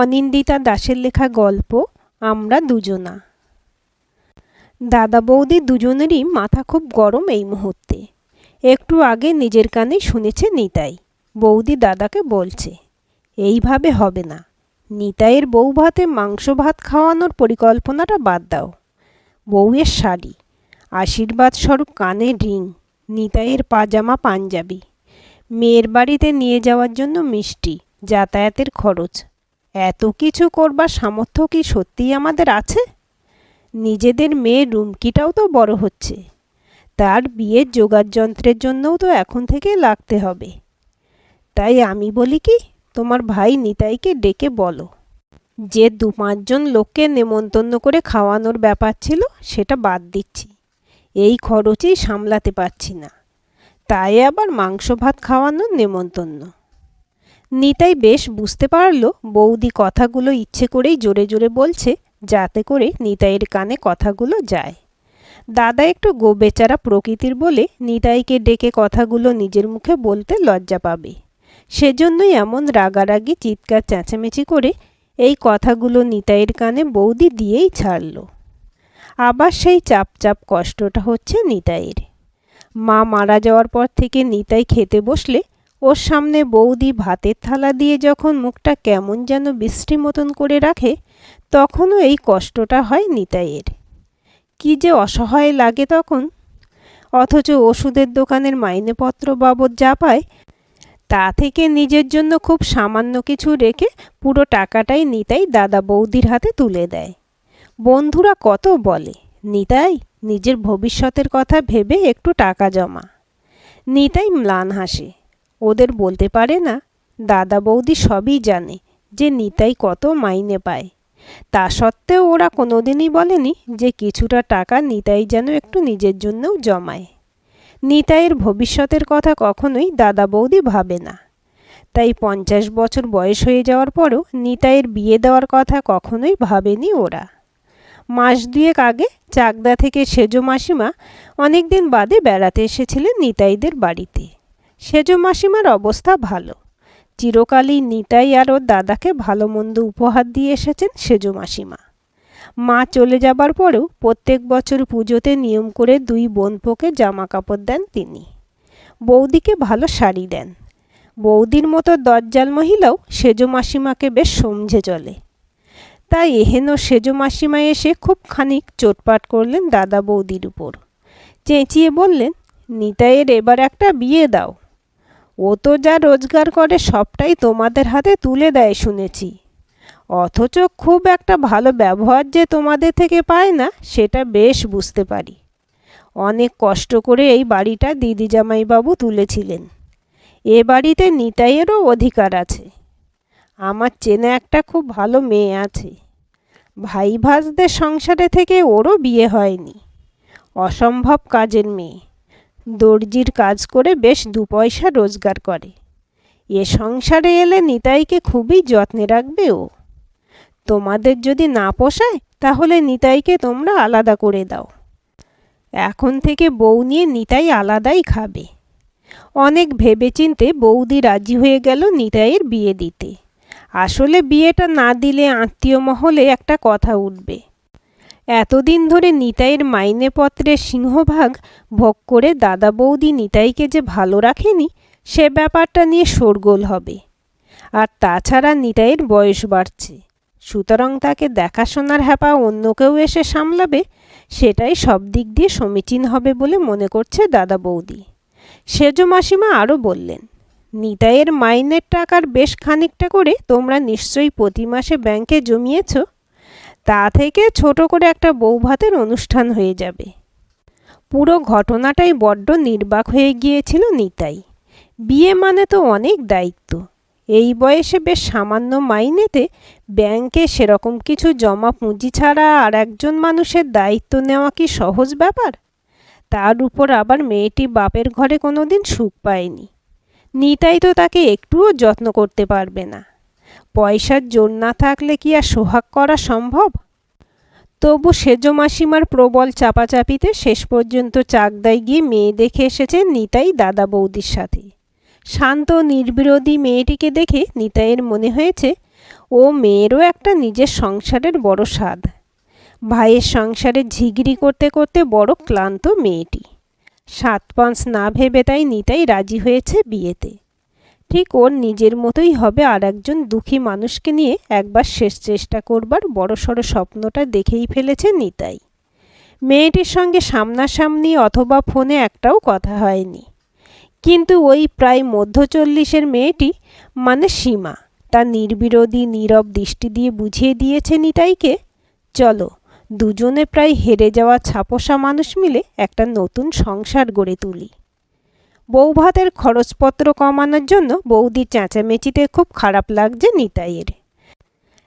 অনিন্দিতা দাসের লেখা গল্প আমরা দুজনা। দাদা বৌদি দুজনেরই মাথা খুব গরম এই মুহূর্তে। একটু আগে নিজের কানে শুনেছে নিতাই। বৌদি দাদাকে বলছে, এইভাবে হবে না। নিতাইয়ের বউ ভাতে মাংস ভাত খাওয়ানোর পরিকল্পনাটা বাদ দাও। বউয়ের শাড়ি, আশীর্বাদ স্বরূপ কানে রিং, নিতাইয়ের পাজামা পাঞ্জাবি, মেয়ের বাড়িতে নিয়ে যাওয়ার জন্য মিষ্টি, যাতায়াতের খরচ, এত কিছু করবার সামর্থ্য কি সত্যিই আমাদের আছে? নিজেদের মেয়ের রুমকিটাও তো বড় হচ্ছে, তার বিয়ের জোগাড় যন্ত্রের জন্যও তো এখন থেকে লাগতে হবে। তাই আমি বলি কি, তোমার ভাই নিতাইকে ডেকে বলো যে 2-5 জন লোককে নেমন্তন্ন করে খাওয়ানোর ব্যাপার ছিল সেটা বাদ দিচ্ছি, এই খরচেই সামলাতে পারছি না, তাই আবার মাংস ভাত খাওয়ানোর নেমন্তন্ন। নিতাই বেশ বুঝতে পারল বৌদি কথাগুলো ইচ্ছে করেই জোরে জোরে বলছে, যাতে করে নিতাইয়ের কানে কথাগুলো যায়। দাদা একটু গোবেচারা প্রকৃতির বলে নিতাইকে ডেকে কথাগুলো নিজের মুখে বলতে লজ্জা পাবে, সেজন্যই এমন রাগারাগি চিৎকার চেঁচামেচি করে এই কথাগুলো নিতাইয়ের কানে বৌদি দিয়েই ছাড়ল। আবার সেই চাপ চাপ কষ্টটা হচ্ছে নিতাইয়ের। মা মারা যাওয়ার পর থেকে নিতাই খেতে বসলে ওর সামনে বৌদি ভাতের থালা দিয়ে যখন মুখটা কেমন যেন বৃষ্টি মতন করে রাখে, তখনও এই কষ্টটা হয় নিতাইয়ের। কি যে অসহায় লাগে তখন। অথচ ওষুধের দোকানের মাইনেপত্র বাবদ যা পায় তা থেকে নিজের জন্য খুব সামান্য কিছু রেখে পুরো টাকাটাই নিতাই দাদা বৌদির হাতে তুলে দেয়। বন্ধুরা কত বলে, নিতাই নিজের ভবিষ্যতের কথা ভেবে একটু টাকা জমা। নিতাই ম্লান হাসে। ওদের বলতে পারে না, দাদা বৌদি সবই জানে যে নিতাই কত মাইনে পায়। তা সত্ত্বেও ওরা কোনোদিনই বলেনি যে কিছুটা টাকা নিতাই যেন একটু নিজের জন্যও জমায়। নিতাইয়ের ভবিষ্যতের কথা কখনোই দাদা বৌদি ভাবে না। তাই 50 বছর বয়স হয়ে যাওয়ার পরও নিতাইয়ের বিয়ে দেওয়ার কথা কখনোই ভাবেনি ওরা। মাস 2 আগে চাকদা থেকে সেজো মাসিমা অনেক দিন বাদে বেড়াতে এসেছিলেন নিতাইদের বাড়িতে। সেজো মাসিমার অবস্থা ভালো। চিরকালই নিতাই আর ওর দাদাকে ভালো মন্দ উপহার দিয়ে এসেছেন সেজো মাসিমা। মা চলে যাবার পরেও প্রত্যেক বছর পুজোতে নিয়ম করে 2 বোনপোকে জামা কাপড় দেন তিনি। বৌদিকে ভালো শাড়ি দেন। বৌদির মতো দজ্জাল মহিলাও সেজো মাসিমাকে বেশ সমঝে চলে। তাই এহেন সেজো মাসিমা এসে খুব খানিক চোটপাট করলেন দাদা বৌদির উপর। চেঁচিয়ে বললেন, নিতাইয়ের এবার একটা বিয়ে দাও। ও তো যা রোজগার করে সবটাই তোমাদের হাতে তুলে দেয় শুনেছি, অথচ খুব একটা ভালো ব্যবহার যে তোমাদের থেকে পায় না সেটা বেশ বুঝতে পারি। অনেক কষ্ট করে এই বাড়িটা দিদি জামাইবাবু তুলেছিলেন। এ বাড়িতে নিতাইয়েরও অধিকার আছে। আমার চেনা একটা খুব ভালো মেয়ে আছে। ভাই ভাজদের সংসারে থেকে ওরও বিয়ে হয়নি। অসম্ভব কাজের মেয়ে, দর্জির কাজ করে বেশ 2 পয়সা রোজগার করে। এ সংসারে এলে নিতাইকে খুবই যত্নে রাখবে ও। তোমাদের যদি না পোষায় তাহলে নিতাইকে তোমরা আলাদা করে দাও। এখন থেকে বউ নিয়ে নিতাই আলাদাই খাবে। অনেক ভেবেচিন্তে বৌদি রাজি হয়ে গেল নিতাইয়ের বিয়ে দিতে। আসলে বিয়েটা না দিলে আত্মীয় মহলে একটা কথা উঠবে। এতদিন ধরে নিতাইয়ের মাইনেপত্রের সিংহভাগ ভোগ করে দাদা বৌদি নিতাইকে যে ভালো রাখেনি সে ব্যাপারটা নিয়ে শোরগোল হবে। আর তাছাড়া নিতাইয়ের বয়স বাড়ছে, সুতরাং তাকে দেখাশোনার হ্যাপা অন্য কেউ এসে সামলাবে, সেটাই সব দিক দিয়ে সমীচীন হবে বলে মনে করছে দাদা বৌদি। সেজো মাসিমা আরও বললেন, নিতাইয়ের মাইনের টাকার বেশ খানিকটা করে তোমরা নিশ্চয়ই প্রতি মাসে ব্যাংকে জমিয়েছ। তা থেকে ছোট করে একটা বৌভাতের অনুষ্ঠান হয়ে যাবে। পুরো ঘটনাটাই বড্ড নির্বাক হয়ে গিয়েছিল নিতাই। বিয়ে মানে তো অনেক দায়িত্ব। এই বয়সে বেশ সামান্য মাইনেতে ব্যাংকে সেরকম কিছু জমা পুঁজি ছাড়া আর একজন মানুষের দায়িত্ব নেওয়া কি সহজ ব্যাপার? তার উপর আবার মেয়েটি বাপের ঘরে কোনোদিন সুখ পায়নি। নিতাই তো তাকে একটুও যত্ন করতে পারবে না। পয়সার জোর না থাকলে কি আর সোহাগ করা সম্ভব? তবু সেজো মাসিমার প্রবল চাপাচাপিতে শেষ পর্যন্ত চাকদায় গিয়ে মেয়ে দেখে এসেছে নিতাই দাদা বৌদির সাথে। শান্ত নির্বিরোধী মেয়েটিকে দেখে নিতাইয়ের মনে হয়েছে ও মেয়েরও একটা নিজের সংসারের বড় স্বাদ। ভাইয়ের সংসারে ঝিগড়ি করতে করতে বড় ক্লান্ত মেয়েটি। 7 পাঁচ না ভেবে তাই নিতাই রাজি হয়েছে বিয়েতে। ঠিক ওর নিজের মতোই হবে আর একজন দুঃখী মানুষকে নিয়ে একবার শেষ চেষ্টা করবার বড়সড় স্বপ্নটা দেখেই ফেলেছে নিতাই। মেয়েটির সঙ্গে সামনাসামনি অথবা ফোনে একটাও কথা হয়নি, কিন্তু ওই প্রায় মধ্য 40-এর মেয়েটি মানে সীমা তার নির্বিরোধী নীরব দৃষ্টি দিয়ে বুঝিয়ে দিয়েছে নিতাইকে, চলো দুজনে প্রায় হেরে যাওয়া ছাপোষা মানুষ মিলে একটা নতুন সংসার গড়ে তুলি। বৌভাতের খরচপত্র কমানোর জন্য বৌদির চেঁচামেচিতে খুব খারাপ লাগছে নিতাইয়ের।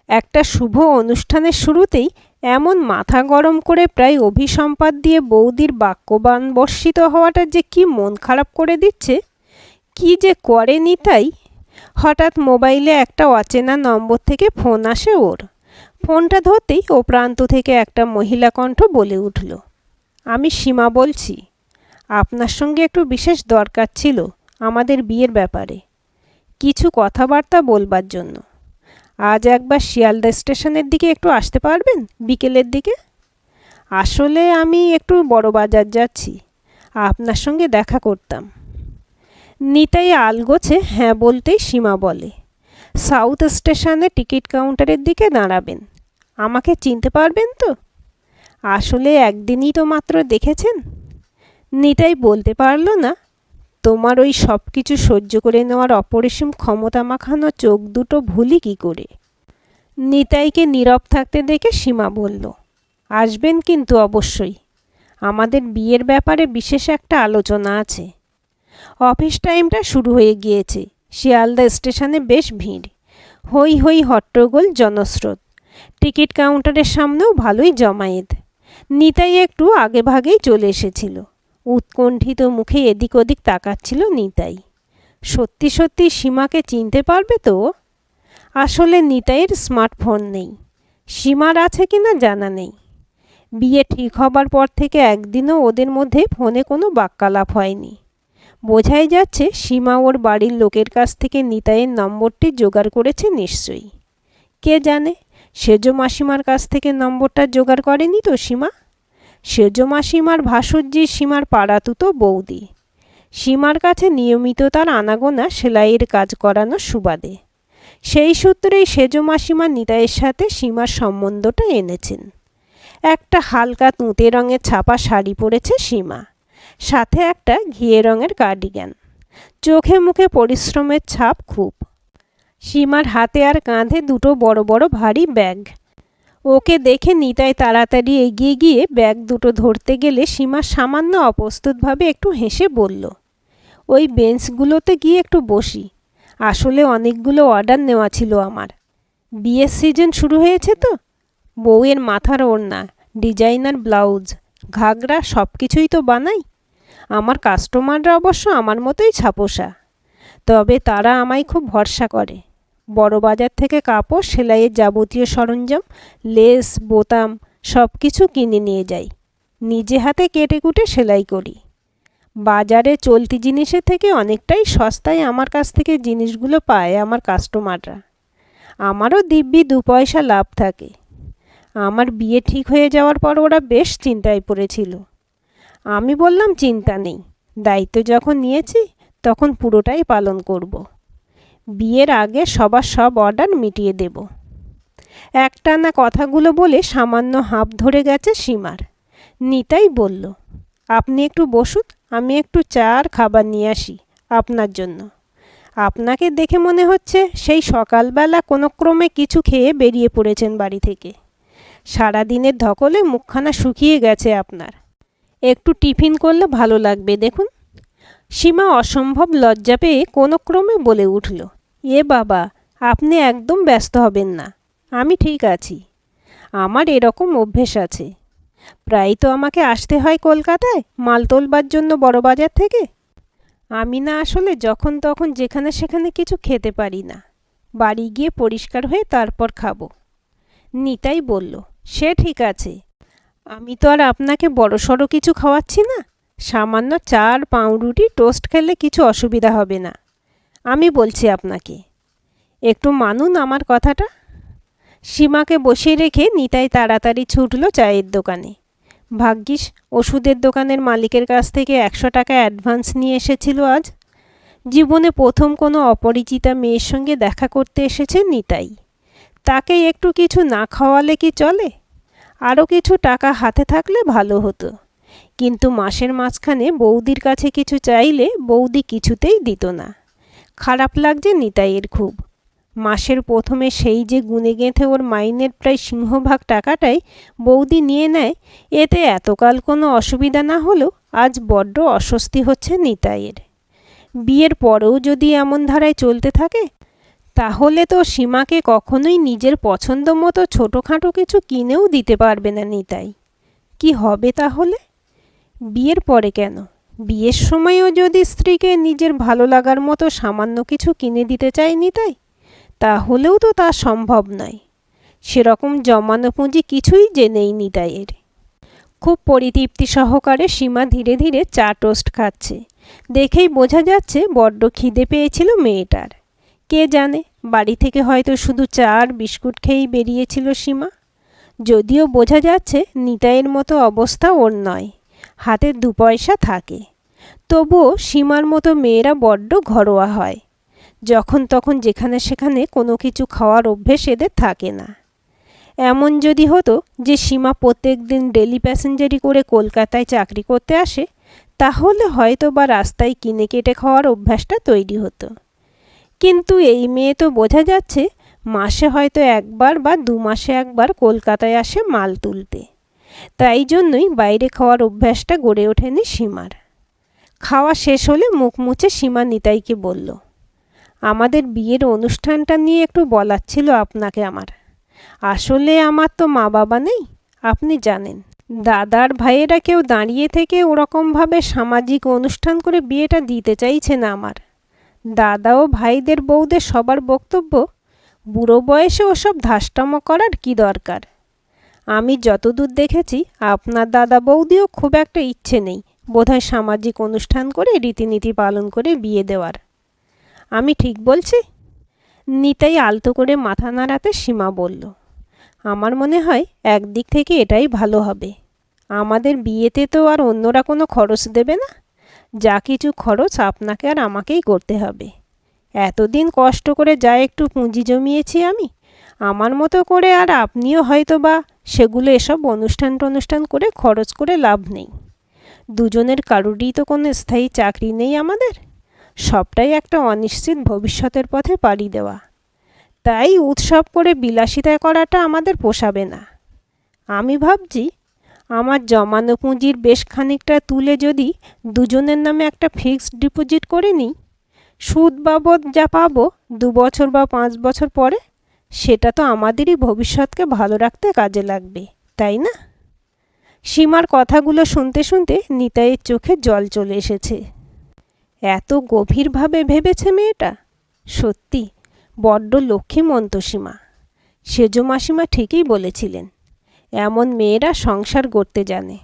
একটা শুভ অনুষ্ঠানের শুরুতেই এমন মাথা গরম করে প্রায় অভিসম্পাত দিয়ে বৌদির বাক্যবাণ বর্ষিত হওয়াটা যে কি মন খারাপ করে দিচ্ছে। কি যে করে নিতাই। হঠাৎ মোবাইলে একটা অচেনা নম্বর থেকে ফোন আসে ওর। ফোনটা ধরতেই ও প্রান্ত থেকে একটা মহিলা কণ্ঠ বলে উঠল, আমি সীমা বলছি। আপনার সঙ্গে একটু বিশেষ দরকার ছিল আমাদের বিয়ের ব্যাপারে, কিছু কথাবার্তা বলবার জন্য। আজ একবার শিয়ালদা স্টেশনের দিকে একটু আসতে পারবেন বিকেলের দিকে? আসলে আমি একটু বড় বাজার যাচ্ছি, আপনার সঙ্গে দেখা করতাম। নিতাই আলগোছে হ্যাঁ বলতেই সীমা বলে, সাউথ স্টেশনে টিকিট কাউন্টারের দিকে দাঁড়াবেন। আমাকে চিনতে পারবেন তো? আসলে একদিনই তো মাত্র দেখেছেন। নিতাই বলতে পারল না, তোমার ওই সব কিছু সহ্য করে নেওয়ার অপরিসীম ক্ষমতা মাখানো চোখ দুটো ভুলি কি করে। নিতাইকে নীরব থাকতে দেখে সীমা বলল, আসবেন কিন্তু অবশ্যই। আমাদের বিয়ের ব্যাপারে বিশেষ একটা আলোচনা আছে। অফিস টাইমটা শুরু হয়ে গিয়েছে। শিয়ালদা স্টেশনে বেশ ভিড়, হই হই হট্টগোল, জনস্রোত। টিকিট কাউন্টারের সামনেও ভালোই জমায়েত। নিতাই একটু আগে ভাগেই চলে এসেছিল। উৎকণ্ঠিত মুখে এদিক ওদিক তাকাচ্ছিল নিতাই। সত্যি সত্যি সীমাকে চিনতে পারবে তো? আসলে নিতাইয়ের স্মার্টফোন নেই, সীমার আছে কিনা জানা নেই। বিয়ে ঠিক হবার পর থেকে একদিনও ওদের মধ্যে ফোনে কোনো বাক্যালাপ হয়নি। বোঝাই যাচ্ছে সীমা ওর বাড়ির লোকের কাছ থেকে নিতাইয়ের নম্বরটি জোগাড় করেছে নিশ্চয়ই। কে জানে সেজ মাসিমার কাছ থেকে নম্বরটা জোগাড় করেনি তো সীমা? সেজ মাসিমার ভাসুর্জি সীমার পাড়াতুতো বৌদি। সীমার কাছে নিয়মিত তার আনাগোনা সেলাইয়ের কাজ করানো সুবাদে। সেই সূত্রেই সেজ মাসিমা নিতাইয়ের সাথে সীমার সম্বন্ধটা এনেছেন। একটা হালকা তুঁতে রঙের ছাপা শাড়ি পরেছে সীমা, সাথে একটা ঘিয়ে রঙের কার্ডিগান। চোখে মুখে পরিশ্রমের ছাপ খুব। সীমার হাতে আর কাঁধে দুটো বড় বড় ভারী ব্যাগ। ওকে দেখে নিতাই তাড়াতাড়ি এগিয়ে গিয়ে ব্যাগ দুটো ধরতে গেলে সীমা সামান্য অপ্রস্তুতভাবে একটু হেসে বলল, ওই বেঞ্চগুলোতে গিয়ে একটু বসি। আসলে অনেকগুলো অর্ডার নেওয়া ছিল আমার। বিয়ের সিজন শুরু হয়েছে তো। বউয়ের মাথার ওড়না, ডিজাইনার ব্লাউজ, ঘাগরা সব কিছুই তো বানাই। আমার কাস্টমাররা অবশ্য আমার মতোই ছাপোষা, তবে তারা আমায় খুব ভরসা করে। বড় বাজার থেকে কাপড়, সেলাইয়ের যাবতীয় সরঞ্জাম, লেস, বোতাম সব কিছু কিনে নিয়ে যাই। নিজে হাতে কেটে কুটে সেলাই করি। বাজারে চলতি জিনিসের থেকে অনেকটাই সস্তায় আমার কাছ থেকে জিনিসগুলো পায় আমার কাস্টমাররা। আমারও দিব্যি 2 পয়সা লাভ থাকে। আমার বিয়ে ঠিক হয়ে যাওয়ার পর ওরা বেশ চিন্তায় পড়েছিল। আমি বললাম চিন্তা নেই, দায়িত্ব যখন নিয়েছি তখন পুরোটাই পালন করব। বিয়ের আগে সবার সব অর্ডার মিটিয়ে দেব। একটানা কথাগুলো বলে সামান্য হাঁপ ধরে গেছে সীমার। নিতাই বলল, আপনি একটু বসুন, আমি একটু চা আর খাবার নিয়ে আসি আপনার জন্য। আপনাকে দেখে মনে হচ্ছে সেই সকালবেলা কোনো ক্রমে কিছু খেয়ে বেরিয়ে পড়েছেন বাড়ি থেকে। সারাদিনের ধকলে মুখখানা শুকিয়ে গেছে আপনার। একটু টিফিন করলে ভালো লাগবে দেখুন। সীমা অসম্ভব লজ্জা পেয়ে কোনো ক্রমে বলে উঠল, এ বাবা, আপনি একদম ব্যস্ত হবেন না, আমি ঠিক আছি। আমার এরকম অভ্যেস আছে। প্রায় তো আমাকে আসতে হয় কলকাতায় মাল তোলবার জন্য বড় বাজার থেকে। আমি না আসলে যখন তখন যেখানে সেখানে কিছু খেতে পারি না। বাড়ি গিয়ে পরিষ্কার হয়ে তারপর খাবো। নিতাই বলল, সে ঠিক আছে। আমি তো আর আপনাকে বড়সড় কিছু খাওয়াচ্ছি না। সামান্য চা আর পাউরুটি টোস্ট খেলে কিছু অসুবিধা হবে না। আমি বলছি আপনাকে, একটু মানুন আমার কথাটা। সীমাকে বসিয়ে রেখে নিতাই তাড়াতাড়ি ছুটল চায়ের দোকানে। ভাগ্যিস ওষুধের দোকানের মালিকের কাছ থেকে 100 টাকা অ্যাডভান্স নিয়ে এসেছিল আজ। জীবনে প্রথম কোনো অপরিচিতা মেয়ের সঙ্গে দেখা করতে এসেছে নিতাই। তাকে একটু কিছু না খাওয়ালে কি চলে? আরও কিছু টাকা হাতে থাকলে ভালো হতো, কিন্তু মাসের মাঝখানে বৌদির কাছে কিছু চাইলে বৌদি কিছুতেই দিত না। খারাপ লাগছে নিতাইয়ের খুব। মাসের প্রথমে সেই যে গুনে গেঁথে ওর মাইনের প্রায় সিংহভাগ টাকাটাই বৌদি নিয়ে নেয়, এতে এতকাল কোনো অসুবিধা না হলেও আজ বড্ড অস্বস্তি হচ্ছে নিতাইয়ের। বিয়ের পরেও যদি এমন ধারায় চলতে থাকে তাহলে তো সীমাকে কখনোই নিজের পছন্দ মতো ছোটোখাটো কিছু কিনেও দিতে পারবে না নিতাই। কি হবে তাহলে? বিয়ের পরে কেন, বিয়ের সময়ও যদি স্ত্রীকে নিজের ভালো লাগার মতো সামান্য কিছু কিনে দিতে চায় নিতাই, তাহলেও তো তা সম্ভব নয়। সেরকম জমানো পুঁজি কিছুই যে নেই নিতাইয়ের। খুব পরিতৃপ্তি সহকারে সীমা ধীরে ধীরে চা টোস্ট খাচ্ছে। দেখেই বোঝা যাচ্ছে বড্ড খিদে পেয়েছিল মেয়েটার। কে জানে, বাড়ি থেকে হয়তো শুধু চা আর বিস্কুট খেয়েই বেরিয়েছিল সীমা। যদিও বোঝা যাচ্ছে নিতাইয়ের মতো অবস্থা ওর নয়, হাতে 2 পয়সা থাকে। তবুও সীমার মতো মেয়েরা বড্ড ঘরোয়া হয়। যখন তখন যেখানে সেখানে কোনো কিছু খাওয়ার অভ্যেস এদের থাকে না। এমন যদি হতো যে সীমা প্রত্যেক দিন ডেলি প্যাসেঞ্জারি করে কলকাতায় চাকরি করতে আসে, তাহলে হয়তো বা রাস্তায় কিনে কেটে খাওয়ার অভ্যাসটা তৈরি হতো। কিন্তু এই মেয়ে তো বোঝা যাচ্ছে মাসে হয়তো একবার বা 2 মাসে একবার কলকাতায় আসে মাল তুলতে। তাই জন্যই বাইরে খাওয়ার অভ্যাসটা গড়ে ওঠেনি সীমার। খাওয়া শেষ হলে মুখ মুছে সীমা নিতাইকে বলল, আমাদের বিয়ের অনুষ্ঠানটা নিয়ে একটু বলার ছিল আপনাকে আমার। আসলে আমার তো মা বাবা নেই, আপনি জানেন। দাদার ভাইয়েরা কেউ দাঁড়িয়ে থেকে ওরকমভাবে সামাজিক অনুষ্ঠান করে বিয়েটা দিতে চাইছে না আমার। দাদা ও ভাইদের বউদের সবার বক্তব্য, বুড়ো বয়সে ওসব ধাস্টামো করার কি দরকার। আমি যতদূর দেখেছি আপনার দাদা বৌদিও খুব একটা ইচ্ছে নেই বোধহয় সামাজিক অনুষ্ঠান করে রীতিনীতি পালন করে বিয়ে দেওয়ার। আমি ঠিক বলছি? নিতাই আলতো করে মাথা নাড়াতে সীমা বলল, আমার মনে হয় একদিক থেকে এটাই ভালো হবে। আমাদের বিয়েতে তো আর অন্যরা কোনো খরচ দেবে না। যা কিছু খরচ আপনাকে আর আমাকেই করতে হবে। এতদিন কষ্ট করে যা একটু পুঁজি জমিয়েছি আমি, আমার মতো করে আর আপনিও হয়তো বা সেগুলো এসব অনুষ্ঠান করে খরচ করে লাভ নেই। দুজনের কারুরই তো কোনো স্থায়ী চাকরি নেই আমাদের। সবটাই একটা অনিশ্চিত ভবিষ্যতের পথে পাড়ি দেওয়া। তাই উৎসব করে বিলাসিতা করাটা আমাদের পোষাবে না। আমি ভাবছি আমার জমানো পুঁজির বেশ খানিকটা তুলে যদি দুজনের নামে একটা ফিক্সড ডিপোজিট করে নিই, সুদ বাবদ যা পাবো 2 বছর বা 5 বছর পরে, সেটা তো আমাদেরই ভবিষ্যৎকে ভালো রাখতে কাজে লাগবে, তাই না? সীমার কথাগুলো শুনতে শুনতে নিতাইয়ের চোখে জল চলে এসেছে। এত গভীরভাবে ভেবেছে মেয়েটা। সত্যি বড্ড লক্ষ্মীমন্ত সীমা। সেজ মাসিমা ঠিকই বলেছিলেন, এমন মেয়েরা সংসার গড়তে জানে।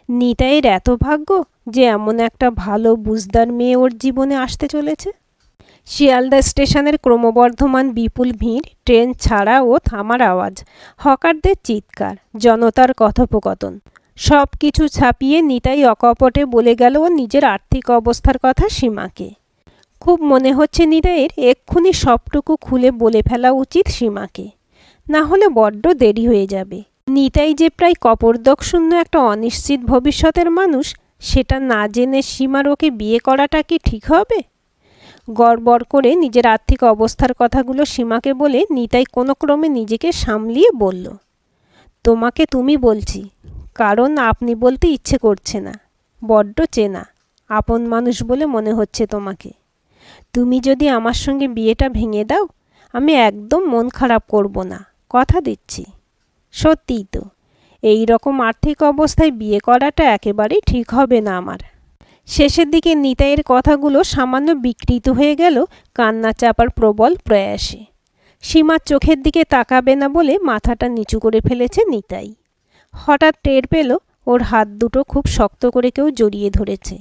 নিতাইয়ের এত ভাগ্য যে এমন একটা ভালো বুঝদার মেয়ে ওর জীবনে আসতে চলেছে। শিয়ালদা স্টেশনের ক্রমবর্ধমান বিপুল ভিড়, ট্রেন ছাড়া ও থামার আওয়াজ, হকারদের চিৎকার, জনতার কথোপকথন, সব কিছু ছাপিয়ে নিতাই অকপটে বলে গেল ও নিজের আর্থিক অবস্থার কথা সীমাকে। খুব মনে হচ্ছে নিতাইয়ের এক্ষুনি সবটুকু খুলে বলে ফেলা উচিত সীমাকে, না হলে বড্ড দেরি হয়ে যাবে। নিতাই যে প্রায় কপর্দকশূন্য একটা অনিশ্চিত ভবিষ্যতের মানুষ, সেটা না জেনে সীমার ওকে বিয়ে করাটা কি ঠিক হবে? গড়বড় করে নিজের আর্থিক অবস্থার কথাগুলো সীমাকে বলে নিতাই কোনো ক্রমে নিজেকে সামলিয়ে বলল, তোমাকে তুমি বলছি, কারণ আপনি বলতে ইচ্ছে করছে না। বড্ড চেনা আপন মানুষ বলে মনে হচ্ছে তোমাকে। তুমি যদি আমার সঙ্গে বিয়েটা ভেঙে দাও, আমি একদম মন খারাপ করব না, কথা দিচ্ছি। সত্যিই তো, এই রকম আর্থিক অবস্থায় বিয়ে করাটা একেবারেই ঠিক হবে না আমার। শেষের দিকে নিতাইয়ের কথাগুলো সামান্য বিকৃত হয়ে গেল কান্না চাপার প্রবল প্রয়াসে। সীমার চোখের দিকে তাকাবে না বলে মাথাটা নিচু করে ফেলেছে নিতাই। হঠাৎ টের পেল ওর হাত দুটো খুব শক্ত করে কেউ জড়িয়ে ধরেছে।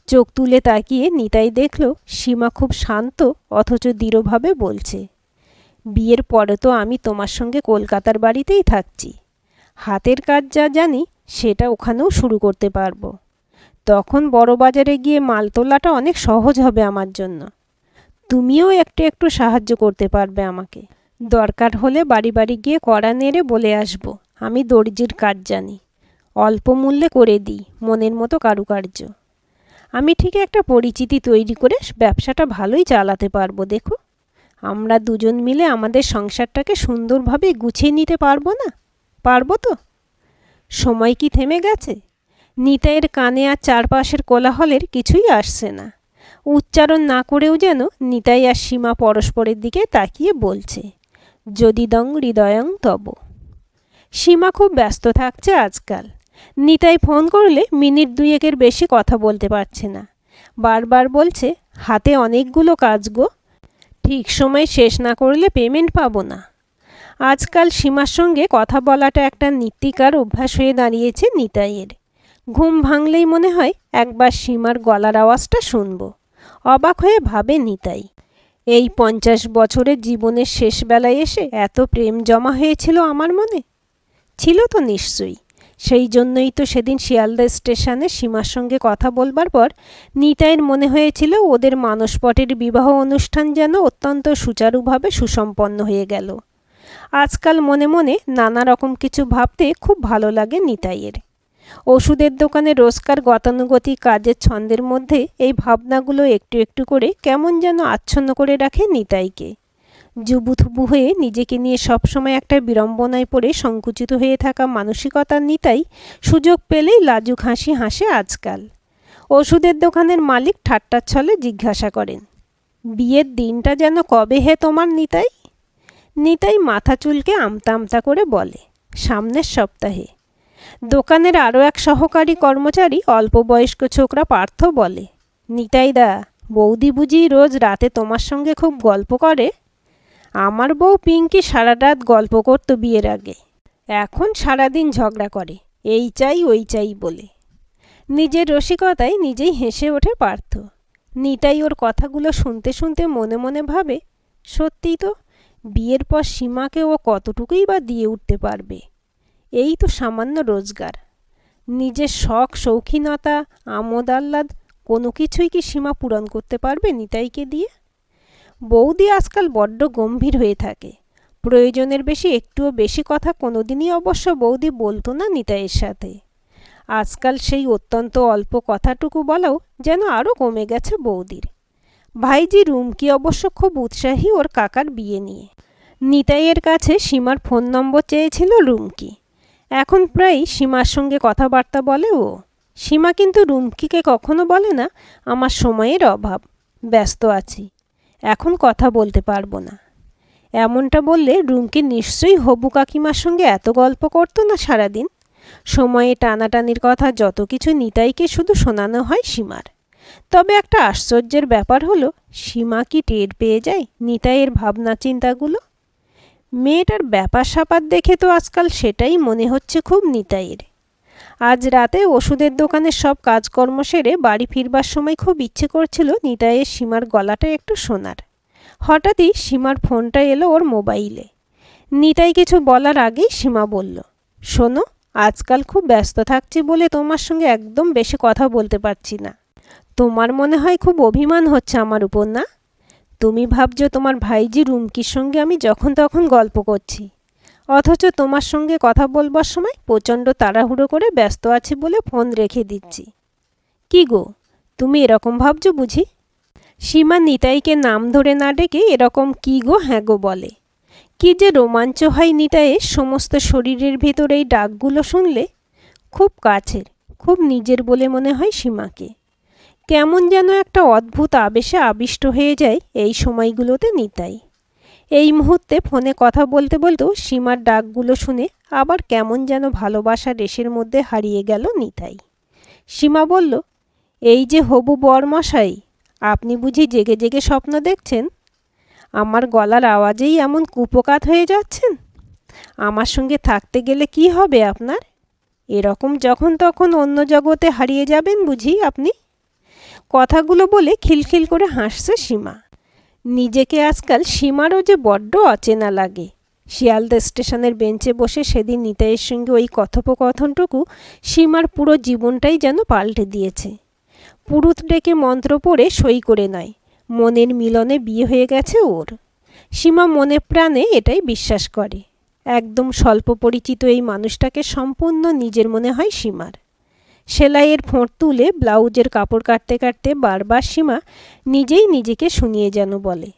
চোখ তুলে তাকিয়ে নিতাই দেখল সীমা খুব শান্ত অথচ দৃঢ়ভাবে বলছে, বিয়ের পরে তো আমি তোমার সঙ্গে কলকাতার বাড়িতেই থাকছি। হাতের কাজ যা জানি সেটা ওখানেও শুরু করতে পারবো। তখন বড় বাজারে গিয়ে মাল তোলাটা অনেক সহজ হবে আমার জন্য। তুমিও একটু একটু সাহায্য করতে পারবে আমাকে। দরকার হলে বাড়ি বাড়ি গিয়ে কড়া নেড়ে বলে আসবো আমি দর্জির কাজ জানি, অল্প মূল্যে করে দিই মনের মতো কারুকার্য। আমি ঠিক একটা পরিচিতি তৈরি করে ব্যবসাটা ভালোই চালাতে পারবো। দেখো, আমরা দুজন মিলে আমাদের সংসারটাকে সুন্দরভাবে গুছিয়ে নিতে পারবো না? পারবো তো? সময় কি থেমে গেছে? নিতাইয়ের কানে আর চারপাশের কোলাহলের কিছুই আসছে না। উচ্চারণ না করেও যেন নিতাই আর সীমা পরস্পরের দিকে তাকিয়ে বলছে, যদিদং হৃদয়ং তব। সীমা খুব ব্যস্ত থাকছে আজকাল। নিতাই ফোন করলে মিনিট দুয়েকের বেশি কথা বলতে পারছে না। বারবার বলছে, হাতে অনেকগুলো কাজ গো, ঠিক সময় শেষ না করলে পেমেন্ট পাবো না। আজকাল সীমার সঙ্গে কথা বলাটা একটা নিত্যিকার অভ্যাস হয়ে দাঁড়িয়েছে নিতাইয়ের। ঘুম ভাঙলেই মনে হয় একবার সীমার গলার আওয়াজটা শুনব। অবাক হয়ে ভাবে নিতাই, এই 50 বছরের জীবনের শেষ বেলায় এসে এত প্রেম জমা হয়েছিল আমার মনে। ছিল তো নিশ্চয়ই। সেই জন্যই তো সেদিন শিয়ালদা স্টেশনে সীমার সঙ্গে কথা বলবার পর নিতাইয়ের মনে হয়েছিল ওদের মানসপটের বিবাহ অনুষ্ঠান যেন অত্যন্ত সুচারুভাবে সুসম্পন্ন হয়ে গেল। আজকাল মনে মনে নানা রকম কিছু ভাবতে খুব ভালো লাগে নিতাইয়ের। ওষুধের দোকানে রোজকার গতানুগতিক কাজের ছন্দের মধ্যে এই ভাবনাগুলো একটু একটু করে কেমন যেন আচ্ছন্ন করে রাখে নিতাইকে। জুবুথুবু হয়ে নিজেকে নিয়ে সবসময় একটা বিড়ম্বনায় পড়ে সংকুচিত হয়ে থাকা মানসিকতার নিতাই সুযোগ পেলেই লাজুক হাসি হাসে আজকাল। ওষুধের দোকানের মালিক ঠাট্টার ছলে জিজ্ঞাসা করেন, বিয়ের দিনটা যেন কবে হে তোমার নিতাই? নিতাই মাথা চুলকে আমতা আমতা করে বলে, সামনের সপ্তাহে। দোকানের আরও এক সহকারী কর্মচারী অল্প বয়স্ক ছোকরা পার্থ বলে, নিতাইদা, বৌদি বুঝি রোজ রাতে তোমার সঙ্গে খুব গল্প করে? আমার বউ পিঙ্কি সারা রাত গল্প করত বিয়ের আগে, এখন সারাদিন ঝগড়া করে, এই চাই ওই চাই বলে। নিজের রসিকতায় নিজেই হেসে ওঠে পার্থ। নিতাই ওর কথাগুলো শুনতে শুনতে মনে মনে ভাবে, সত্যিই তো, বিয়ের পর সীমাকে ও কতটুকুই বা দিয়ে উঠতে পারবে। এই তো সামান্য রোজগার। নিজের শখ শৌখিনতা আমোদ আহ্লাদ কোনো কিছুই কি সীমা পূরণ করতে পারবে নিতাইকে দিয়ে? বৌদি আজকাল বড্ড গম্ভীর হয়ে থাকে। প্রয়োজনের বেশি একটুও বেশি কথা কোনোদিনই অবশ্য বৌদি বলতো না নিতাইয়ের সাথে। আজকাল সেই অত্যন্ত অল্প কথাটুকু বলাও যেন আরও কমে গেছে বৌদির। ভাইজি রুমকি অবশ্য খুব উৎসাহী ওর কাকার বিয়ে নিয়ে। নিতাইয়ের কাছে সীমার ফোন নম্বর চেয়েছিল রুমকি। এখন প্রায় সীমার সঙ্গে কথাবার্তা বলে ও। সীমা কিন্তু রুমকিকে কখনো বলে না, আমার সময়ের অভাব, ব্যস্ত আছি, এখন কথা বলতে পারবো না। এমনটা বললে রুমকি নিশ্চয়ই হবু কাকিমার সঙ্গে এত গল্প করতো না সারাদিন। সময়ে টানাটানির কথা যত কিছু নিতাইকে শুধু শোনানো হয় সীমার। তবে একটা আশ্চর্যের ব্যাপার হলো, সীমা কি টের পেয়ে যায় নিতাইয়ের ভাবনা চিন্তাগুলো? মেয়েটার ব্যাপার স্যাপার দেখে তো আজকাল সেটাই মনে হচ্ছে খুব নিতাইয়ের। আজ রাতে ওষুধের দোকানের সব কাজকর্ম সেরে বাড়ি ফিরবার সময় খুব ইচ্ছে করছিল নিতাইয়ের সীমার গলাটা একটু শোনার। হঠাৎই সীমার ফোনটা এলো ওর মোবাইলে। নিতাই কিছু বলার আগেই সীমা বলল, শোনো, আজকাল খুব ব্যস্ত থাকছি বলে তোমার সঙ্গে একদম বেশি কথা বলতে পারছি না। তোমার মনে হয় খুব অভিমান হচ্ছে আমার উপর, না? তুমি ভাবছো তোমার ভাইজি রুমকির সঙ্গে আমি যখন তখন গল্প করছি, অথচ তোমার সঙ্গে কথা বলবার সময় প্রচণ্ড তাড়াহুড়ো করে ব্যস্ত আছি বলে ফোন রেখে দিচ্ছি। কি গো, তুমি এরকম ভাবছো বুঝি? সীমা নিতাইকে নাম ধরে না ডেকে এরকম কি গো হ্যাঁ গো বলে। কি যে রোমাঞ্চ হয় নিতাইয়ের সমস্ত শরীরের ভেতর এই ডাকগুলো শুনলে। খুব কাছের, খুব নিজের বলে মনে হয় সীমাকে। কেমন যেন একটা অদ্ভুত আবেশে আবিষ্ট হয়ে যায় এই সময়গুলোতে নিতাই। এই মুহূর্তে ফোনে কথা বলতে বলতেও সীমার ডাকগুলো শুনে আবার কেমন যেন ভালোবাসার রেশের মধ্যে হারিয়ে গেল নিতাই। সীমা বলল, এই যে হবু বরমশাই, আপনি বুঝি জেগে জেগে স্বপ্ন দেখছেন? আমার গলার আওয়াজেই এমন কুপোকাত হয়ে যাচ্ছেন? আমার সঙ্গে থাকতে গেলে কি হবে আপনার? এরকম যখন তখন অন্য জগতে হারিয়ে যাবেন বুঝি আপনি? কথাগুলো বলে খিলখিল করে হাসছে সীমা। নিজেকে আজকাল সীমারও যে বড্ড অচেনা লাগে। শিয়ালদা স্টেশনের বেঞ্চে বসে সেদিন নিতাইয়ের সঙ্গে ওই কথোপকথনটুকু সীমার পুরো জীবনটাই যেন পাল্টে দিয়েছে। পুরুত ডেকে মন্ত্র পড়ে সই করে নয়, মনের মিলনে বিয়ে হয়ে গেছে ওর। সীমা মনে প্রাণে এটাই বিশ্বাস করে। একদম স্বল্প পরিচিত এই মানুষটাকে সম্পূর্ণ নিজের মনে হয় সীমার। সেলাইয়ের ফোঁট তুলে ব্লাউজের কাপড় কাটতে কাটতে বারবার সীমা নিজেই নিজেকে শুনিয়ে যেন বলে,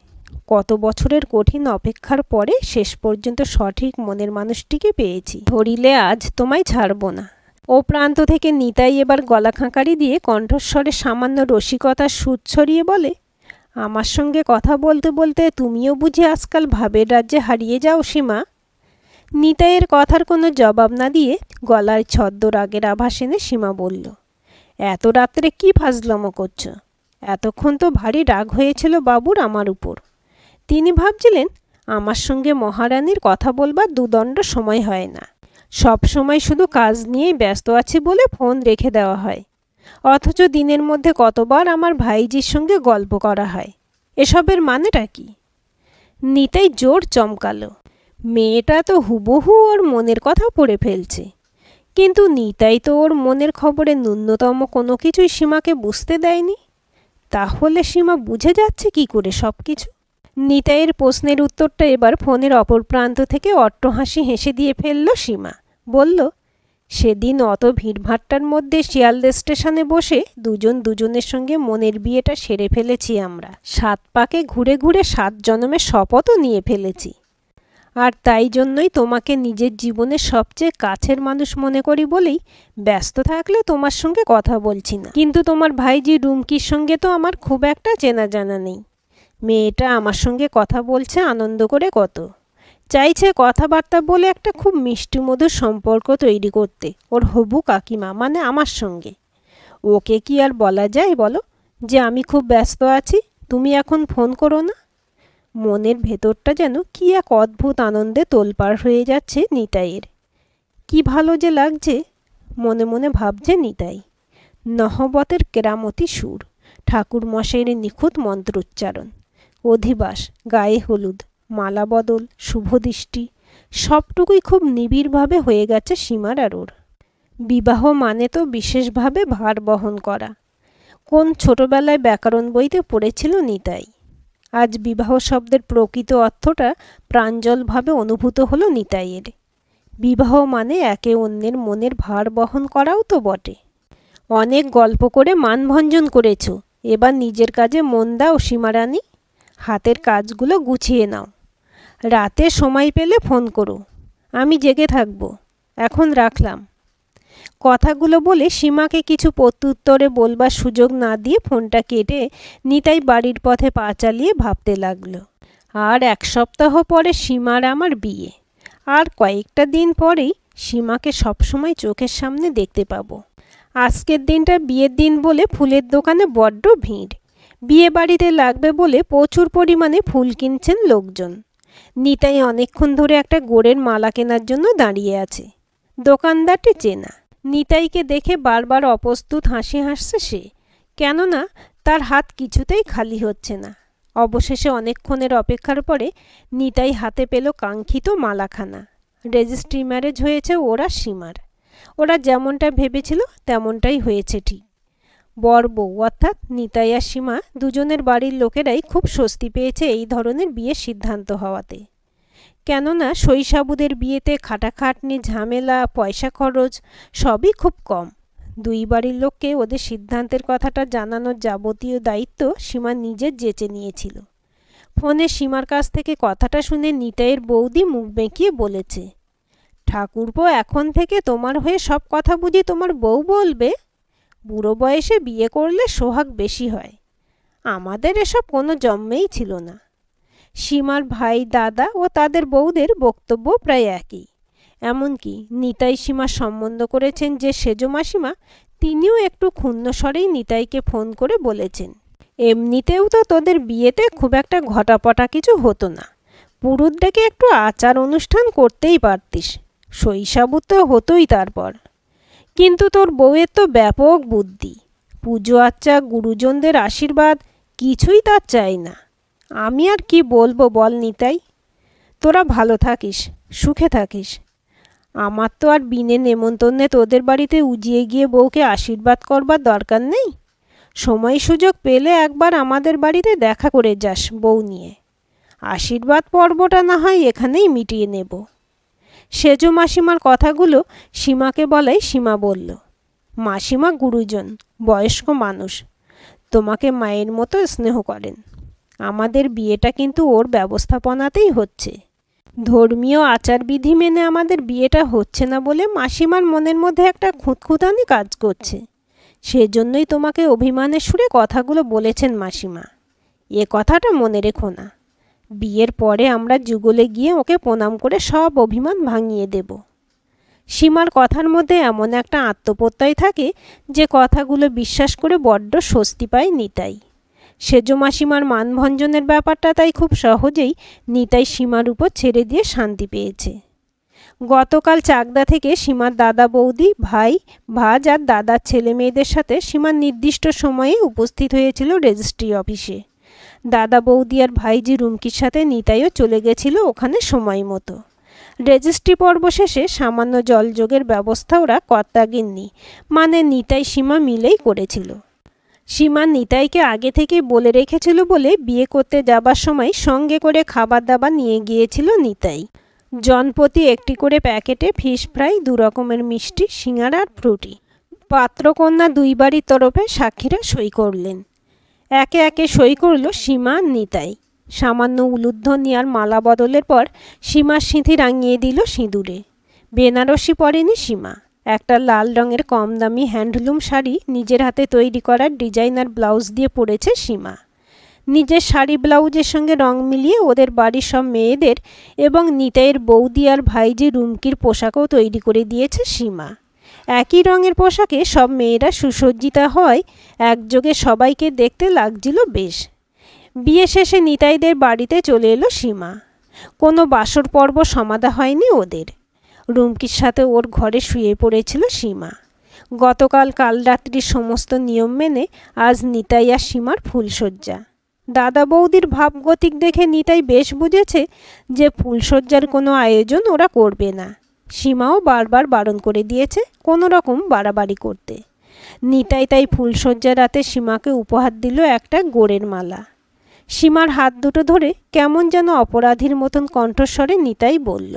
কত বছরের কঠিন অপেক্ষার পরে শেষ পর্যন্ত সঠিক মনের মানুষটিকে পেয়েছি, ধরিলে আজ তোমায় ছাড়ব না। ও প্রান্ত থেকে নিতাই এবার গলা খাঁকারি দিয়ে কণ্ঠস্বরে সামান্য রসিকতার সুর ছড়িয়ে বলে, আমার সঙ্গে কথা বলতে বলতে তুমিও বুঝি আজকাল ভাবের রাজ্যে হারিয়ে যাও সীমা। নিতাইয়ের কথার কোনো জবাব না দিয়ে গলায় ছদ্ম রাগের আভাস এনে সীমা বলল, এত রাত্রে কি ফাজলামো করছো? এতক্ষণ তো ভারী রাগ হয়েছিল বাবুর আমার উপর। তিনি ভাবছিলেন আমার সঙ্গে মহারানীর কথা বলবার দুদণ্ড সময় হয় না, সব সময় শুধু কাজ নিয়েই ব্যস্ত আছি বলে ফোন রেখে দেওয়া হয়, অথচ দিনের মধ্যে কতবার আমার ভাইজির সঙ্গে গল্প করা হয়। এসবের মানেটা কি? নিতাই জোর চমকালো। মেয়েটা তো হুবহু ওর মনের কথা পড়ে ফেলছে, কিন্তু নিতাই তো ওর মনের খবরে ন্যূনতম কোনো কিছুই সীমাকে বুঝতে দেয়নি। তাহলে সীমা বুঝে যাচ্ছে কি করে সব কিছু? নিতাইয়ের প্রশ্নের উত্তরটা এবার ফোনের অপর প্রান্ত থেকে অট্টহাসি হেসে দিয়ে ফেলল সীমা। বলল, সেদিন অত ভিড়ভাট্টার মধ্যে শিয়ালদা স্টেশনে বসে দুজনের সঙ্গে মনের বিয়েটা সেরে ফেলেছি আমরা। 7 পাকে ঘুরে ঘুরে 7 জন্মের শপথও নিয়ে ফেলেছি। আর তাই জন্যই তোমাকে নিজের জীবনের সবচেয়ে কাছের মানুষ মনে করি বলেই ব্যস্ত থাকলে তোমার সঙ্গে কথা বলছি না। কিন্তু তোমার ভাইজি রুমকির সঙ্গে তো আমার খুব একটা চেনা জানা নেই। মেয়েটা আমার সঙ্গে কথা বলছে আনন্দ করে কত, চাইছে কথাবার্তা বলে একটা খুব মিষ্টি মধুর সম্পর্ক তৈরি করতে ওর হবু কাকিমা মানে আমার সঙ্গে। ওকে কি আর বলা যায় বলো যে আমি খুব ব্যস্ত আছি, তুমি এখন ফোন করো না? মনের ভেতরটা যেন কি এক অদ্ভুত আনন্দে তোলপাড় হয়ে যাচ্ছে নিতাইয়ের। কি ভালো যে লাগছে, মনে মনে ভাবছে নিতাই। নহবতের কেরামতি সুর, ঠাকুর মশাইয়ের নিখুঁত মন্ত্রোচ্চারণ, অধিবাস, গায়ে হলুদ, মালা বদল, শুভদৃষ্টি সবটুকুই খুব নিবিড়ভাবে হয়ে গেছে সীমার আর ওর। বিবাহ মানে তো বিশেষভাবে ভার বহন করা। কোন ছোটবেলায় ব্যাকরণ বইতে পড়েছিল নিতাই। আজ বিবাহ শব্দের প্রকৃত অর্থটা প্রাঞ্জলভাবে অনুভূত হলো নিতাইয়ের। বিবাহ মানে একে অন্যের মনের ভার বহন করাও তো বটে। অনেক গল্প করে মানভঞ্জন করেছ, এবার নিজের কাজে মন দাও সীমারানী। হাতের কাজগুলো গুছিয়ে নাও। রাতে সময় পেলে ফোন করো, আমি জেগে থাকব। এখন রাখলাম। কথাগুলো বলে সীমাকে কিছু প্রত্যুত্তরে বলবার সুযোগ না দিয়ে ফোনটা কেটে নিতাই বাড়ির পথে পা চালিয়ে ভাবতে লাগলো, আর 1 সপ্তাহ পরে সীমার আমার বিয়ে। আর কয়েকটা দিন পরেই সীমাকে সবসময় চোখের সামনে দেখতে পাবো। আজকের দিনটা বিয়ের দিন বলে ফুলের দোকানে বড্ড ভিড়। বিয়ে বাড়িতে লাগবে বলে প্রচুর পরিমাণে ফুল কিনছেন লোকজন। নিতাই অনেকক্ষণ ধরে একটা গোড়ের মালা কেনার জন্য দাঁড়িয়ে আছে। দোকানদারটি চেনা। নিতাইকে দেখে বারবার অপ্রস্তুত হাসি হাসছে সে, কেননা তার হাত কিছুতেই খালি হচ্ছে না। অবশেষে অনেকক্ষণের অপেক্ষার পরে নিতাই হাতে পেল কাঙ্ক্ষিত মালাখানা। রেজিস্ট্রি ম্যারেজ হয়েছে ওরা সীমার। ওরা যেমনটা ভেবেছিল তেমনটাই হয়েছে ঠিক। বর বউ অর্থাৎ নিতাই আর সীমা দুজনের বাড়ির লোকেরাই খুব স্বস্তি পেয়েছে এই ধরনের বিয়ের সিদ্ধান্ত হওয়াতে। কেননা শৈশাবুদের বিয়েতে খাটাখাটনি, ঝামেলা, পয়সা খরচ সবই খুব কম। 2 বাড়ির লোককে ওদের সিদ্ধান্তের কথাটা জানানোর যাবতীয় দায়িত্ব সীমা নিজের জেচে নিয়েছিল। ফোনে সীমার কাছ থেকে কথাটা শুনে নিতাইয়ের বৌদি মুখ বেঁকিয়ে বলেছে, ঠাকুরপো এখন থেকে তোমার হয়ে সব কথা বুঝি তোমার বউ বলবে? বুড়ো বয়সে বিয়ে করলে সোহাগ বেশি হয়। আমাদের এসব কোনো জন্মেই ছিল না। সীমার ভাই, দাদা ও তাদের বউদের বক্তব্য প্রায় একই। এমনকি নিতাই সীমা সম্বন্ধ করেছেন যে সেজ মাসিমা, তিনিও একটু ক্ষুণ্ণ স্বরেই নিতাইকে ফোন করে বলেছেন, এমনিতেও তো তোদের বিয়েতে খুব একটা ঘটাপটা কিছু হতো না, পুরুত ডেকে একটু আচার অনুষ্ঠান করতেই পারতিস, শৈশাবু তো হতোই তারপর। কিন্তু তোর বউয়ের তো ব্যাপক বুদ্ধি, পুজো আচ্চা, গুরুজনদের আশীর্বাদ কিছুই তার চাই না। আমি আর কি বলবো বল নিতাই, তোরা ভালো থাকিস, সুখে থাকিস। আমার তো আর বিনে নেমন্তন্নে তোদের বাড়িতে উজিয়ে গিয়ে বউকে আশীর্বাদ করবার দরকার নেই। সময় সুযোগ পেলে একবার আমাদের বাড়িতে দেখা করে যাস বউ নিয়ে। আশীর্বাদ পর্বটা না হয় এখানেই মিটিয়ে নেব। সেজ মাসিমার কথাগুলো সীমাকে বলাই সীমা বলল, মাসিমা গুরুজন, বয়স্ক মানুষ, তোমাকে মায়ের মতো স্নেহ করেন। আমাদের বিয়েটা কিন্তু ওর ব্যবস্থাপনাতেই হচ্ছে। ধর্মীয় আচারবিধি মেনে আমাদের বিয়েটা হচ্ছে না বলে মাসিমার মনের মধ্যে একটা খুঁতখুঁতানি কাজ করছে। সেজন্যই তোমাকে অভিমানের সুরে কথাগুলো বলেছেন মাসিমা। এ কথাটা মনে রেখো না। বিয়ের পরে আমরা যুগলে গিয়ে ওকে প্রণাম করে সব অভিমান ভাঙিয়ে দেব। সীমার কথার মধ্যে এমন একটা আত্মপ্রত্যয় থাকে যে কথাগুলো বিশ্বাস করে বড্ড স্বস্তি পায় নিতাই। সেজ মাসিমার মানভঞ্জনের ব্যাপারটা তাই খুব সহজেই নিতাই সীমার উপর ছেড়ে দিয়ে শান্তি পেয়েছে। গতকাল চাকদা থেকে সীমার দাদা বৌদি, ভাই, ভাজ আর দাদার ছেলে মেয়েদের সাথে সীমার নির্দিষ্ট সময়ে উপস্থিত হয়েছিল রেজিস্ট্রি অফিসে। দাদা বৌদি আর ভাইজি রুমকির সাথে নিতাইও চলে গেছিল ওখানে সময় মতো। রেজিস্ট্রি পর্ব শেষে সামান্য জলযোগের ব্যবস্থা ওরা কর্তাগিন্নি মানে নিতাই সীমা মিলেই করেছিল। সীমা নিতাইকে আগে থেকেই বলে রেখেছিল বলে বিয়ে করতে যাবার সময় সঙ্গে করে খাবার দাবার নিয়ে গিয়েছিল নিতাই। জনপ্রতি একটি করে প্যাকেটে ফিশ ফ্রাই, 2 রকমের মিষ্টি, সিঙ্গাড়া আর ফ্রুটি। পাত্রকন্যা দুই বাড়ির তরফে সাক্ষীরা সই করলেন। একে একে সই করল সীমা আর নিতাই। সামান্য উলুধ্বনি আর মালা বদলের পর সীমার সিঁথি রাঙিয়ে দিল সিঁদুরে। বেনারসি পরেনি সীমা। একটা লাল রঙের কম দামি হ্যান্ডলুম শাড়ি নিজের হাতে তৈরি করার ডিজাইনার ব্লাউজ দিয়ে পরেছে সীমা। নিজের শাড়ি ব্লাউজের সঙ্গে রং মিলিয়ে ওদের বাড়ির সব মেয়েদের এবং নিতাইয়ের বৌদি আর ভাইজি রুমকির পোশাকও তৈরি করে দিয়েছে সীমা। একই রঙের পোশাকে সব মেয়েরা সুসজ্জিতা হয় একযোগে সবাইকে দেখতে লাগছিল বেশ। বিয়ে শেষে নিতাইদের বাড়িতে চলে এলো সীমা। কোনো বাসর পর্ব সমাধা হয়নি ওদের। রুমকির সাথে ওর ঘরে শুয়ে পড়েছিল সীমা। গতকাল কাল রাত্রির সমস্ত নিয়ম মেনে আজ নিতাই আর সীমার ফুলশয্যা। দাদা বৌদির ভাবগতিক দেখে নিতাই বেশ বুঝেছে যে ফুলশয্যার কোনো আয়োজন ওরা করবে না। সীমাও বারবার বারণ করে দিয়েছে কোনো রকম বাড়াবাড়ি করতে। নিতাই তাই ফুলশয্যা রাতে সীমাকে উপহার দিল একটা গোড়ের মালা। সীমার হাত দুটো ধরে কেমন যেন অপরাধীর মতন কণ্ঠস্বরে নিতাই বলল,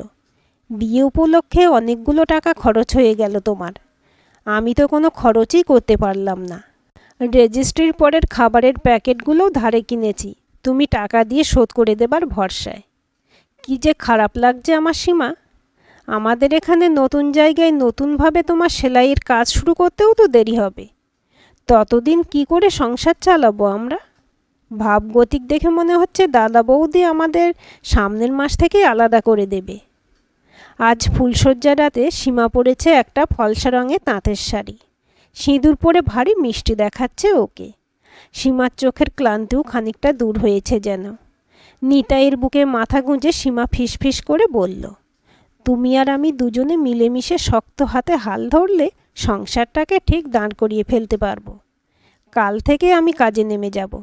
বিয়ে উপলক্ষে অনেকগুলো টাকা খরচ হয়ে গেল তোমার। আমি তো কোনো খরচই করতে পারলাম না। রেজিস্ট্রির পরের খাবারের প্যাকেটগুলোও ধারে কিনেছি তুমি টাকা দিয়ে শোধ করে দেবার ভরসায়। কি যে খারাপ লাগছে আমার সীমা। আমাদের এখানে নতুন জায়গায় নতুনভাবে তোমার সেলাইয়ের কাজ শুরু করতেও তো দেরি হবে। ততদিন কি করে সংসার চালাবো আমরা? ভাবগতিক দেখে মনে হচ্ছে দাদা বৌদি আমাদের সামনের মাস থেকেই আলাদা করে দেবে। আজ ফুলশয্যা রাতে সীমা পরেছে একটা ফলসা রঙের তাঁতের শাড়ি। সিঁদুর পরে ভারী মিষ্টি দেখাচ্ছে ওকে। সীমার চোখের ক্লান্তিও খানিকটা দূর হয়েছে যেন। নিতাইয়ের বুকে মাথা গুঁজে সীমা ফিসফিস করে বলল, তুমি আর আমি দুজনে মিলেমিশে শক্ত হাতে হাল ধরলে সংসারটাকে ঠিক দাঁড় করিয়ে ফেলতে পারবো। কাল থেকে আমি কাজে নেমে যাব।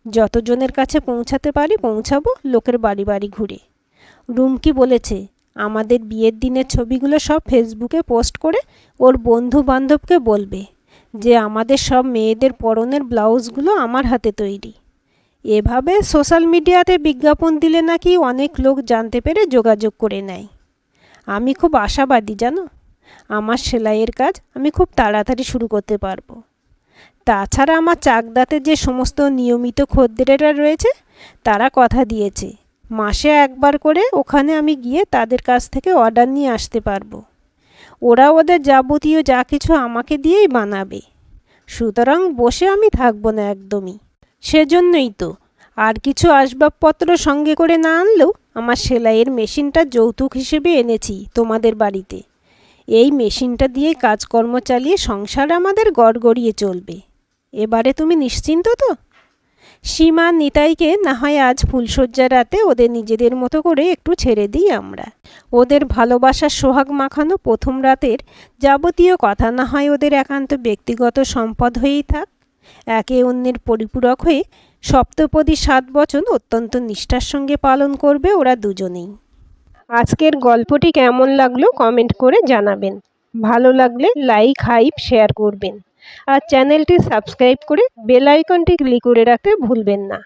যতজনের কাছে পৌঁছাতে পারি পৌঁছাবো, লোকের বাড়ি বাড়ি ঘুরে। রুমকি বলেছে আমাদের বিয়ের দিনের ছবিগুলো সব ফেসবুকে পোস্ট করে ওর বন্ধু বান্ধবকে বলবে যে আমাদের সব মেয়েদের পরনের ব্লাউজগুলো আমার হাতে তৈরি। এভাবে সোশ্যাল মিডিয়াতে বিজ্ঞাপন দিলে নাকি অনেক লোক জানতে পেরে যোগাযোগ করে নেয়। আমি খুব আশাবাদী জানো, আমার সেলাইয়ের কাজ আমি খুব তাড়াতাড়ি শুরু করতে পারবো। তাছাড়া আমার চাকদাতে যে সমস্ত নিয়মিত খদ্দেরেরা রয়েছে তারা কথা দিয়েছে মাসে একবার করে ওখানে আমি গিয়ে তাদের কাছ থেকে অর্ডার নিয়ে আসতে পারবো। ওরা ওদের যাবতীয় যা কিছু আমাকে দিয়েই বানাবে। সুতরাং বসে আমি থাকবো না একদমই। সেজন্যই তো আর কিছু আসবাবপত্র সঙ্গে করে না আনলেও আমার সেলাইয়ের মেশিনটা যৌতুক হিসেবে এনেছি তোমাদের বাড়িতে। এই মেশিনটা দিয়ে কাজকর্ম চালিয়ে সংসার আমাদের গড়গড়িয়ে চলবে। এবারে তুমি নিশ্চিন্ত তো? সীমা নিতাইকে না হয় আজ ফুলশয্যা রাতে ওদের নিজেদের মতো করে একটু ছেড়ে দিই আমরা। ওদের ভালোবাসার সোহাগ মাখানো প্রথম রাতের যাবতীয় কথা না হয় ওদের একান্ত ব্যক্তিগত সম্পদ হয়েই থাক। একে অন্যের পরিপূরক হয়ে সপ্তপদী 7 বচন অত্যন্ত নিষ্ঠার সঙ্গে পালন করবে ওরা দুজনেই। আজকের গল্পটি কেমন লাগলো কমেন্ট করে জানাবেন। ভালো লাগলে লাইক হাইপ শেয়ার করবেন আর চ্যানেলটি সাবস্ক্রাইব করে বেল আইকনটি ক্লিক করে রাখতে ভুলবেন না।